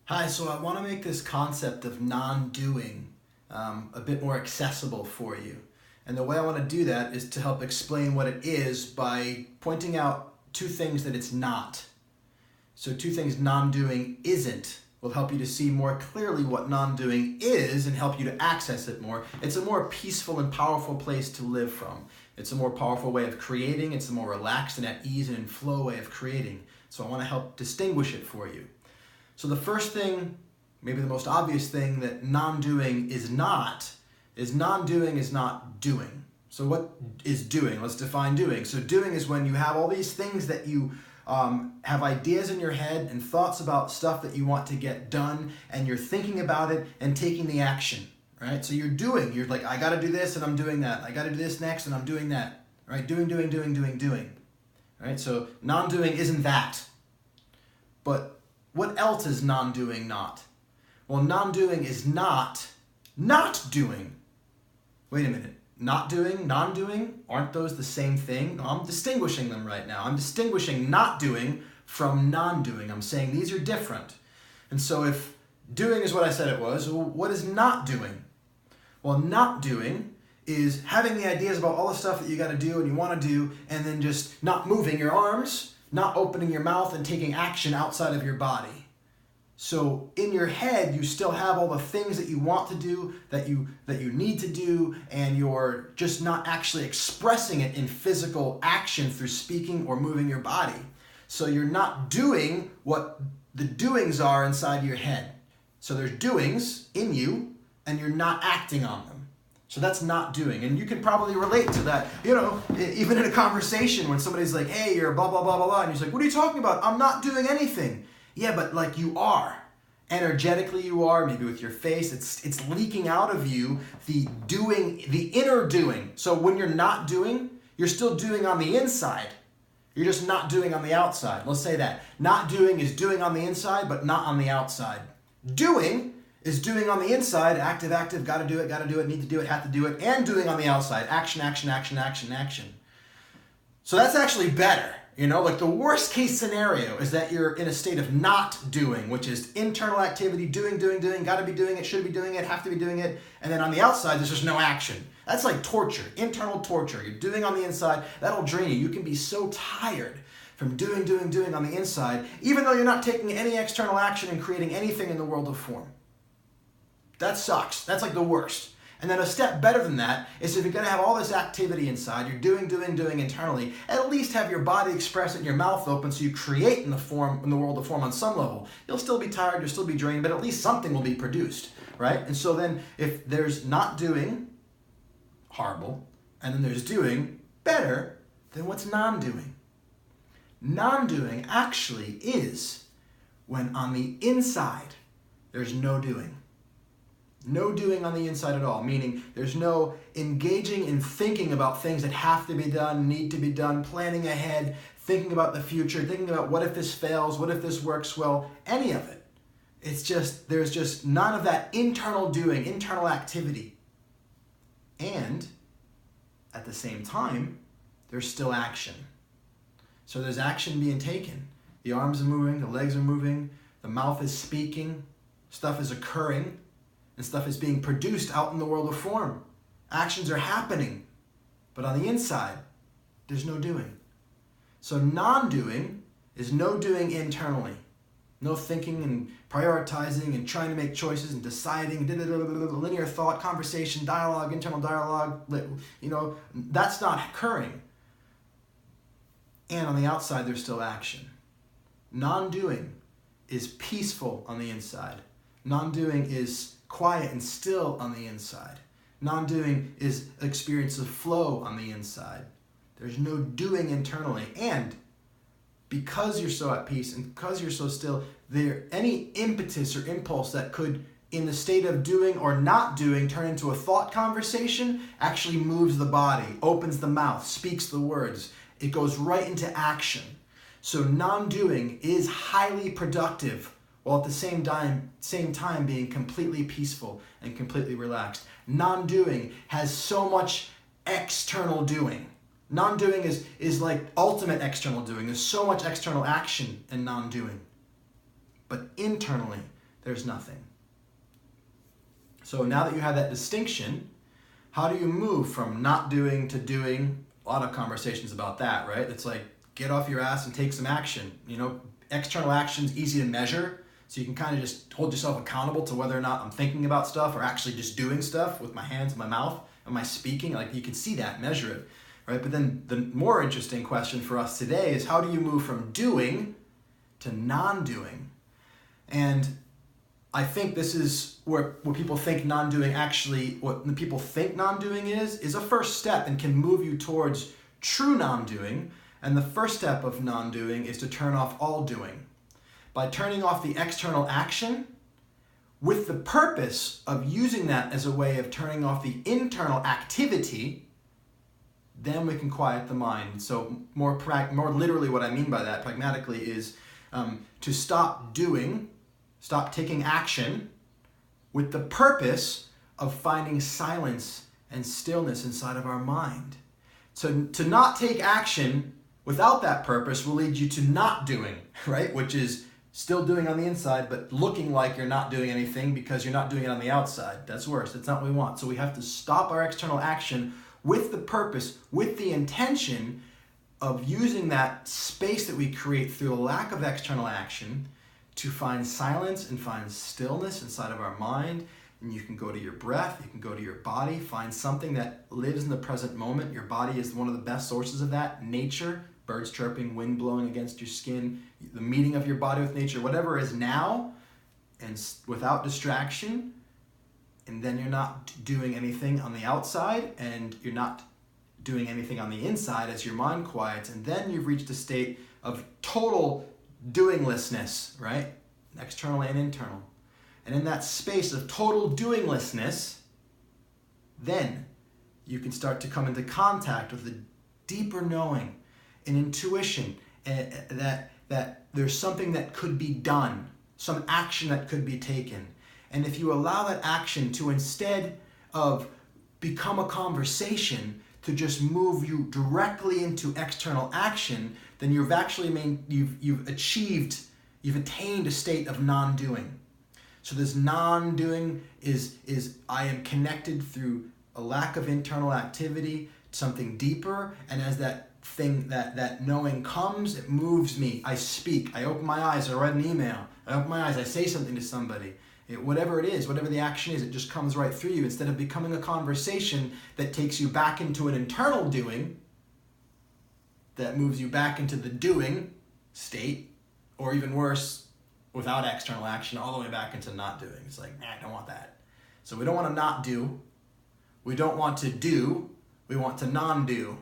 Hi, so I want to make this concept of non-doing a bit more accessible for you. And the way I want to do that is to help explain what it is by pointing out two things that it's not. So two things non-doing isn't will help you to see more clearly what non-doing is and help you to access it more. It's a more peaceful and powerful place to live from. It's a more powerful way of creating. It's a more relaxed and at ease and in flow way of creating. So I want to help distinguish it for you. So the first thing, maybe the most obvious thing that non-doing is not doing. So what is doing? Let's define doing. So doing is when you have all these things that you have ideas in your head and thoughts about stuff that you want to get done, and you're thinking about it and taking the action, right? So you're doing. You're like, I got to do this and I'm doing that. I got to do this next and I'm doing that, right? Doing. Right? So non-doing isn't that. But what else is non-doing not? Well, non-doing is not doing. Wait a minute. Not doing, non-doing, aren't those the same thing? No, I'm distinguishing them right now. I'm distinguishing not doing from non-doing. I'm saying these are different. And so if doing is what I said it was, well, what is not doing? Well, not doing is having the ideas about all the stuff that you got to do and you want to do, and then just not moving your arms, not opening your mouth and taking action outside of your body. So in your head, you still have all the things that you want to do, that you need to do, and you're just not actually expressing it in physical action through speaking or moving your body. So you're not doing what the doings are inside your head. So there's doings in you, and you're not acting on them. So that's not doing. And you can probably relate to that. You know, even in a conversation when somebody's like, hey, you're blah, blah, blah, blah, blah. And you're like, what are you talking about? I'm not doing anything. Yeah, but like you are. Energetically you are, maybe with your face. It's leaking out of you, the doing, the inner doing. So when you're not doing, you're still doing on the inside. You're just not doing on the outside. Let's say that. Not doing is doing on the inside, but not on the outside. Doing is doing on the inside, active, gotta do it, need to do it, have to do it, and doing on the outside, action. So that's actually better. You know, like the worst case scenario is that you're in a state of not doing, which is internal activity, doing, gotta be doing it, should be doing it, have to be doing it, and then on the outside, there's just no action. That's like torture, internal torture. You're doing on the inside, that'll drain you. You can be so tired from doing on the inside, even though you're not taking any external action and creating anything in the world of form. That sucks. That's like the worst. And then a step better than that is if you're going to have all this activity inside, you're doing internally, at least have your body express it and your mouth open so you create in the world of form on some level. You'll still be tired, you'll still be drained, but at least something will be produced, right? And so then if there's not doing, horrible, and then there's doing, better, then what's non-doing? Non-doing actually is when on the inside there's no doing. No doing on the inside at all, meaning there's no engaging in thinking about things that have to be done, need to be done, planning ahead, thinking about the future, thinking about what if this fails, what if this works well, any of it. It's just, there's just none of that internal doing, internal activity. And at the same time, there's still action. So there's action being taken. The arms are moving, the legs are moving, the mouth is speaking, stuff is occurring, and stuff is being produced out in the world of form. Actions are happening, but on the inside, there's no doing. So non-doing is no doing internally. No thinking and prioritizing and trying to make choices and deciding, linear thought, conversation, dialogue, internal dialogue, that's not occurring. And on the outside, there's still action. Non-doing is peaceful on the inside. Non-doing is quiet and still on the inside. Non-doing is experience of flow on the inside. There's no doing internally. And because you're so at peace and because you're so still, any impetus or impulse that could, in the state of doing or not doing, turn into a thought conversation, actually moves the body, opens the mouth, speaks the words. It goes right into action. So non-doing is highly productive, while at the same time being completely peaceful and completely relaxed. Non-doing has so much external doing. Non-doing is like ultimate external doing. There's so much external action in non-doing. But internally, there's nothing. So now that you have that distinction, how do you move from not doing to doing? A lot of conversations about that, right? It's like, get off your ass and take some action. External action's easy to measure, so you can kind of just hold yourself accountable to whether or not I'm thinking about stuff or actually just doing stuff with my hands, my mouth, am I speaking? Like, you can see that, measure it, right? But then the more interesting question for us today is, how do you move from doing to non-doing? And I think this is where people think non-doing actually, what people think non-doing is a first step and can move you towards true non-doing. And the first step of non-doing is to turn off all doing. By turning off the external action with the purpose of using that as a way of turning off the internal activity, then we can quiet the mind. So more literally what I mean by that, pragmatically, is to stop doing, stop taking action with the purpose of finding silence and stillness inside of our mind. So to not take action without that purpose will lead you to not doing, right? Which is still doing on the inside, but looking like you're not doing anything because you're not doing it on the outside. That's worse. That's not what we want. So we have to stop our external action with the purpose, with the intention of using that space that we create through a lack of external action to find silence and find stillness inside of our mind. And you can go to your breath, you can go to your body, find something that lives in the present moment. Your body is one of the best sources of that. Nature, birds chirping, wind blowing against your skin, the meeting of your body with nature, whatever is now, and without distraction. And then you're not doing anything on the outside, and you're not doing anything on the inside as your mind quiets. And then you've reached a state of total doinglessness, right? External and internal. And in that space of total doinglessness, then you can start to come into contact with the deeper knowing and intuition that there's something that could be done, some action that could be taken. And if you allow that action to, instead of become a conversation, to just move you directly into external action, then you've actually you've attained a state of non-doing. So this non-doing is I am connected through a lack of internal activity, something deeper, and as that thing, that knowing comes, it moves me. I speak, I open my eyes, I write an email, I open my eyes, I say something to somebody. Whatever it is, whatever the action is, it just comes right through you instead of becoming a conversation that takes you back into an internal doing that moves you back into the doing state, or even worse, without external action, all the way back into not doing. It's like, I don't want that. So we don't want to not do. We don't want to do. We want to non-do,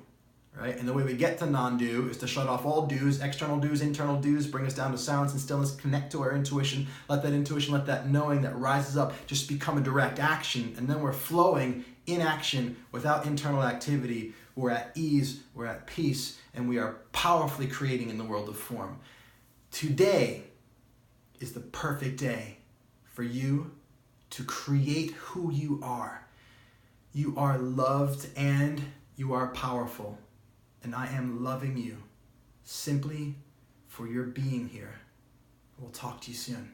right? And the way we get to non-do is to shut off all do's, external do's, internal do's, bring us down to silence and stillness, connect to our intuition, let that knowing that rises up just become a direct action. And then we're flowing in action without internal activity. We're at ease, we're at peace, and we are powerfully creating in the world of form. Today is the perfect day for you to create who you are. You are loved and you are powerful. And I am loving you simply for your being here. We'll talk to you soon.